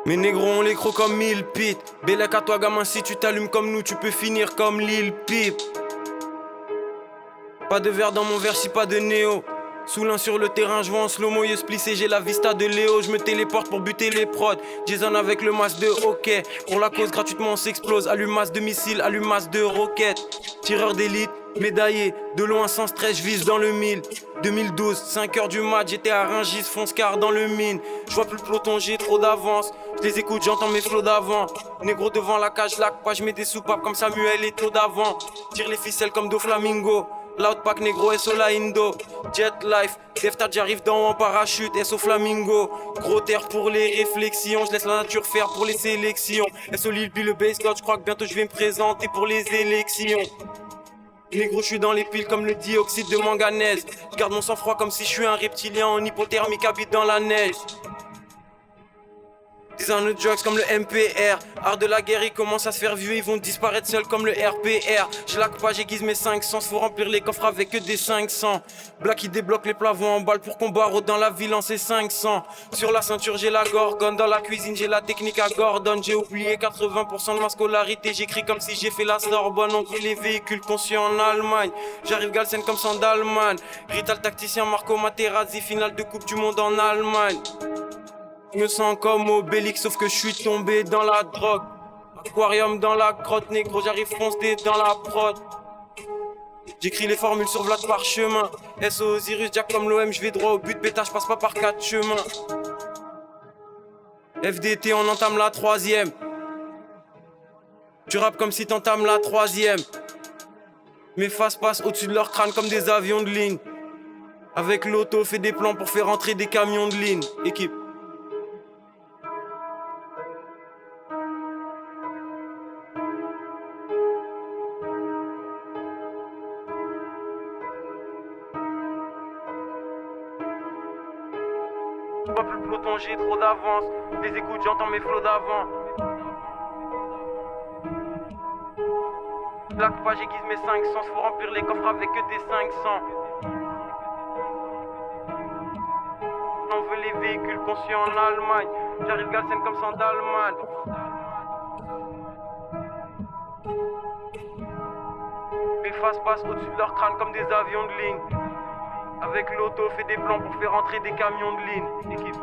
Mes négros on les crocs comme mille pit. Bellec à toi gamin, si tu t'allumes comme nous, tu peux finir comme Lil Peep. Pas de verre dans mon verre, si pas de néo. Soulin sur le terrain, je vois en slow-mo, je splissé, j'ai la vista de Léo. Je me téléporte pour buter les prods. Jason avec le masque de hockey. Pour la cause, gratuitement on s'explose. Allumasse de missiles, allumasse de roquettes. Tireur d'élite, médaillé. De loin sans stress, je vise dans le 1000. 2012, 5h du mat, j'étais à Rungis, fonce car dans le mine. Je vois plus le peloton, j'ai trop d'avance. Je les écoute, j'entends mes flots d'avant. Négro devant la cage, lac, pas, je mets des soupapes comme Samuel et tôt d'avant. Tire les ficelles comme Do Flamingo. Loudpack négro, SO la Indo. Jet Life, Deftard j'arrive dans en parachute, SO Flamingo. Gros terre pour les réflexions, je laisse la nature faire pour les sélections. SO Lil puis le bass je crois que bientôt je vais me présenter pour les élections. Négro, je suis dans les piles comme le dioxyde de manganèse. Je garde mon sang-froid comme si je suis un reptilien en hypothermie qui habite dans la neige. Design de drugs comme le MPR. Art de la guerre, ils commencent à se faire vieux, ils vont disparaître seuls comme le RPR. Je laque pas, j'aiguise mes 500, faut remplir les coffres avec que des 500. Black qui débloque les plafonds en balle pour qu'on barre dans la ville en C500. Sur la ceinture j'ai la gorgone, dans la cuisine j'ai la technique à Gordon. J'ai oublié 80% de ma scolarité, j'écris comme si j'ai fait la Sorbonne. On brûle les véhicules conscients en Allemagne. J'arrive Galsen comme Sandalman. Rital tacticien Marco Materazzi, finale de Coupe du Monde en Allemagne. Je me sens comme Obélix sauf que je suis tombé dans la drogue. Aquarium dans la grotte, négro, j'arrive foncé dans la prod. J'écris les formules sur Vlad parchemin. SO Osiris, Jack comme l'OM, je vais droit au but, bêta, je passe pas par 4 chemins. FDT, on entame la 3ème. Tu rappes comme si t'entames la 3ème. Mes faces passent au-dessus de leur crâne comme des avions de ligne. Avec l'auto, fait des plans pour faire rentrer des camions de ligne. Équipe. Je vois plus le peloton, j'ai trop d'avance. Les écoutes, j'entends mes flots d'avant. Black pas, j'aiguise mes 500. Faut remplir les coffres avec que des 500. On veut les véhicules conscients en Allemagne. J'arrive Galsen comme Sandalman. Mes faces passent au-dessus de leur crâne comme des avions de ligne. Avec l'auto, fait des plans pour faire entrer des camions de ligne. Équipe.